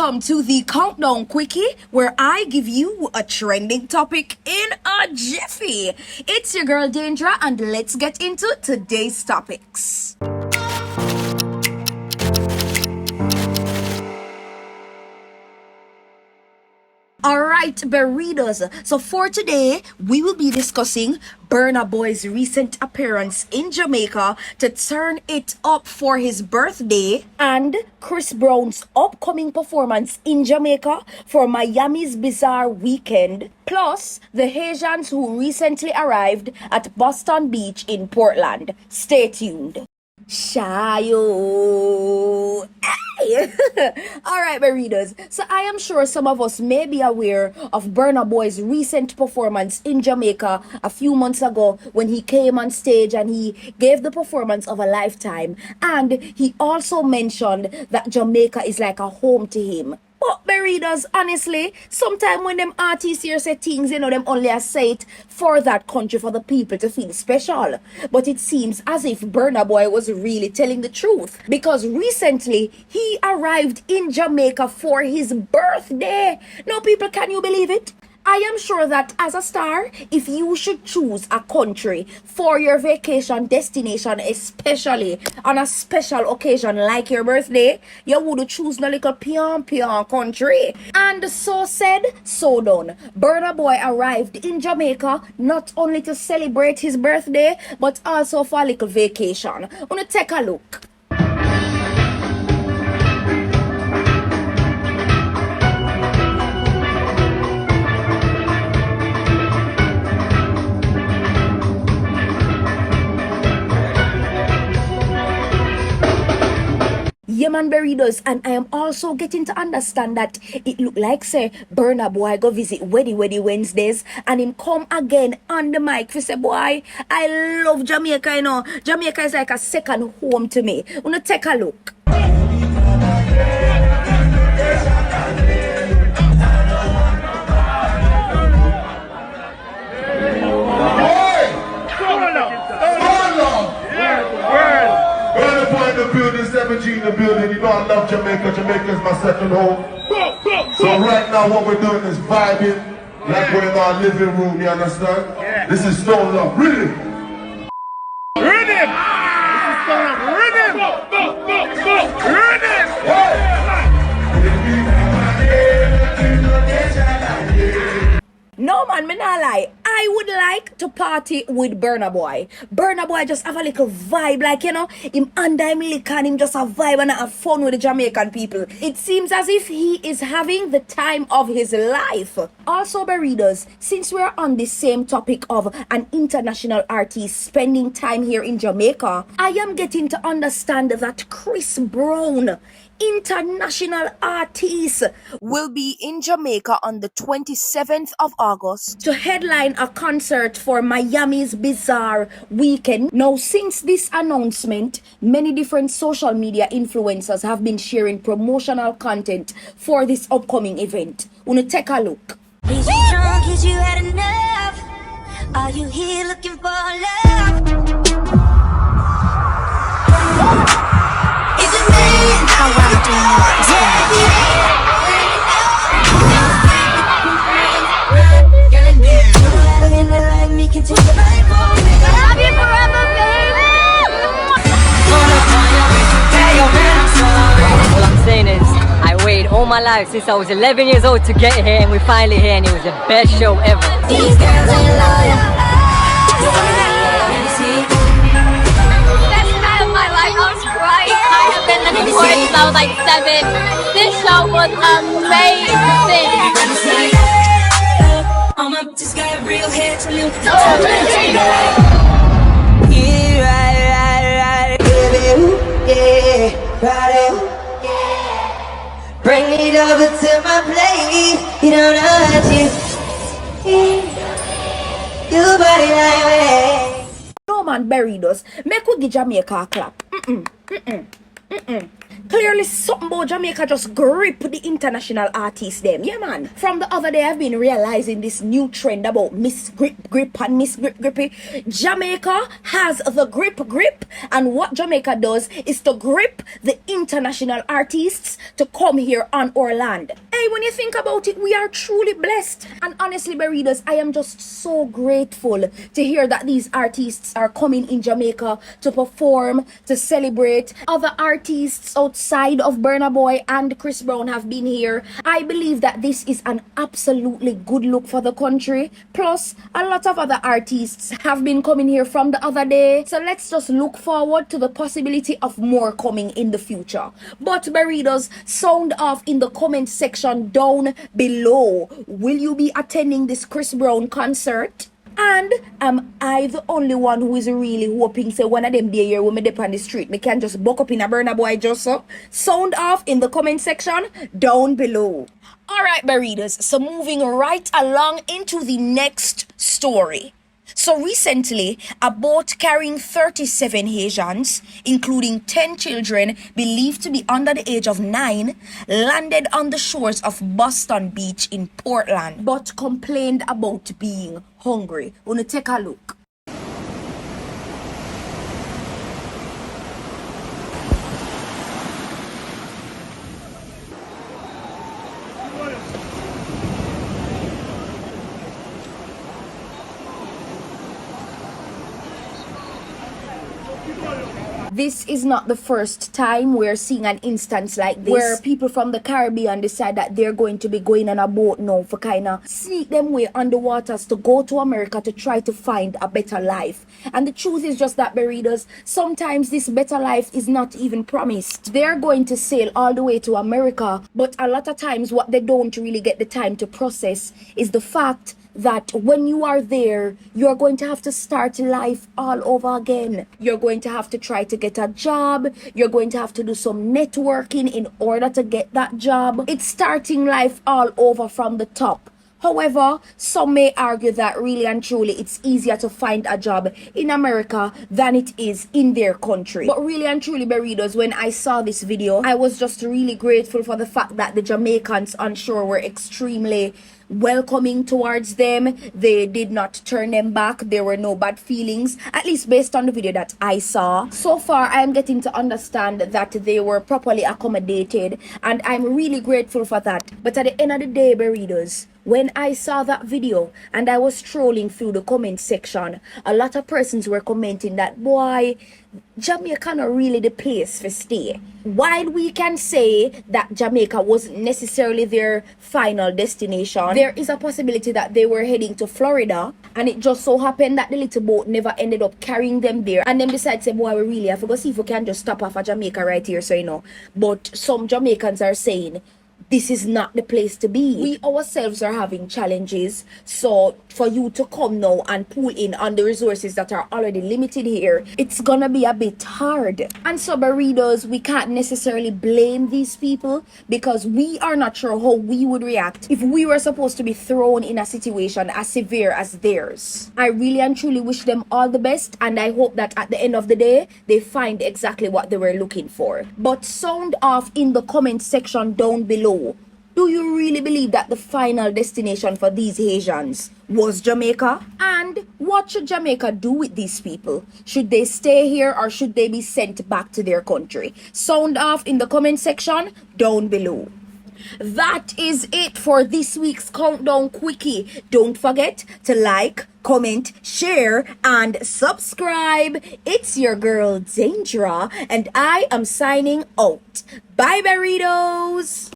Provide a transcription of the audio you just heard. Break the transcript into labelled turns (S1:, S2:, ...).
S1: Welcome to the Countdown Quickie, where I give you a trending topic in a jiffy. It's your girl Danger, and let's get into today's topics. Alright, burritos. So for today, we will be discussing Burna Boy's recent appearance in Jamaica to turn it up for his birthday, and Chris Brown's upcoming performance in Jamaica for Miami's Bizarre Weekend, plus the Haitians who recently arrived at Boston Beach in Portland. Stay tuned. Shayo. Alright, burritos. So I am sure some of us may be aware of Burna Boy's recent performance in Jamaica a few months ago when he came on stage and he gave the performance of a lifetime. And he also mentioned that Jamaica is like a home to him. But burritos, honestly, sometimes when them artists here say things, them only say it for that country, for the people to feel special. But it seems as if Burna Boy was really telling the truth, because recently he arrived in Jamaica for his birthday. Now, people, can you believe it? I am sure that as a star, if you should choose a country for your vacation destination, especially on a special occasion like your birthday, you would choose no little pion country. And so said, so done. Burna Boy arrived in Jamaica not only to celebrate his birthday, but also for a little vacation. Wanna take a look. Yeah, man, burritos, and I am also getting to understand that it look like, say, Burna Boy go visit Weddy Wednesdays, and him come again on the mic for say, boy, I love Jamaica, Jamaica is like a second home to me. Wanna take a look.
S2: In the building, 7G in the building. You know I love Jamaica. Jamaica is my second home. So right now what we're doing is vibing like we're in our living room, you understand? Yeah. This is Stone Love. Rhythm! Rhythm! This is Stone Love. Rhythm! Rhythm!
S1: No, man, me not lie. I would like to party with Burna Boy. Burna Boy just have a little vibe, like, him under him liquor and him just a vibe and have fun with the Jamaican people. It seems as if he is having the time of his life. Also, burritos, since we're on the same topic of an international artist spending time here in Jamaica, I am getting to understand that Chris Brown, international artist, will be in Jamaica on the 27th of August to headline a concert for Miami's Bizarre Weekend. Now, since this announcement, many different social media influencers have been sharing promotional content for this upcoming event. Wanna take a look.
S3: Is you drunk? Is you had enough? Are you here looking for love? Is it me? How I do
S4: All I'm saying is, I waited all my life since I was 11 years old to get here, and we're finally here, and it was the best show ever.
S3: These girls ain't loyal.
S5: Best night of my life. I was crying. I have been looking for it since I was like 7. This show was amazing.
S3: I'm up, just got real hair to live.
S4: Yeah, right, baby, yeah, right, yeah. Bring it over to my place. You don't know how to. Your body like me.
S1: No, man, burritos, make we give Jamaica a clap. Clearly something about Jamaica just grip the international artists them. Yeah man. From the other day I've been realizing this new trend about Miss Grip and Miss Grippy. Jamaica has the grip, and what Jamaica does is to grip the international artists to come here on our land. Hey, when you think about it, we are truly blessed. And honestly, readers, I am just so grateful to hear that these artists are coming in Jamaica to perform, to celebrate. Other artists outside of Burna Boy and Chris Brown have been here. I believe that this is an absolutely good look for the country. Plus, a lot of other artists have been coming here from the other day. So let's just look forward to the possibility of more coming in the future. But readers, sound off in the comment section down below. Will you be attending this Chris Brown concert? And am I the only one who is really hoping say one of them day here when me dip on the street me can just buck up in a Burna Boy just so? Sound off in the comment section down below. Alright, readers, so moving right along into the next story. So recently, a boat carrying 37 Haitians, including 10 children believed to be under the age of 9, landed on the shores of Boston Beach in Portland, but complained about being hungry. Wanna take a look. This is not the first time we're seeing an instance like this, where people from the Caribbean decide that they're going to be going on a boat now for kind of sneak them way on the waters to go to America to try to find a better life. And the truth is just that, readers, sometimes this better life is not even promised. They're going to sail all the way to America, but a lot of times what they don't really get the time to process is the fact that when you are there, you're going to have to start life all over again. You're going to have to try to get a job. You're going to have to do some networking in order to get that job. It's starting life all over from the top. However, some may argue that really and truly it's easier to find a job in America than it is in their country. But really and truly, readers, when I saw this video, I was just really grateful for the fact that the Jamaicans on shore were extremely welcoming towards them. They did not turn them back. There were no bad feelings, at least based on the video that I saw. So far, I am getting to understand that they were properly accommodated, and I'm really grateful for that. But at the end of the day, readers, when I saw that video and I was strolling through the comment section, a lot of persons were commenting that, boy, Jamaica not really the place for stay. While we can say that Jamaica wasn't necessarily their final destination, there is a possibility that they were heading to Florida, and it just so happened that the little boat never ended up carrying them there, and then decided to say, boy, we really have to go see if we can just stop off at Jamaica right here, so you know. But some Jamaicans are saying this is not the place to be. We ourselves are having challenges, so for you to come now and pull in on the resources that are already limited here, it's gonna be a bit hard. And so, readers, we can't necessarily blame these people because we are not sure how we would react if we were supposed to be thrown in a situation as severe as theirs. I really and truly wish them all the best, and I hope that at the end of the day, they find exactly what they were looking for. But sound off in the comment section down below. Do you really believe that the final destination for these Haitians was Jamaica? And what should Jamaica do with these people? Should they stay here or should they be sent back to their country? Sound off in the comment section down below. That is it for this week's Countdown Quickie. Don't forget to like, comment, share, and subscribe. It's your girl, Dangera, and I am signing out. Bye, burritos!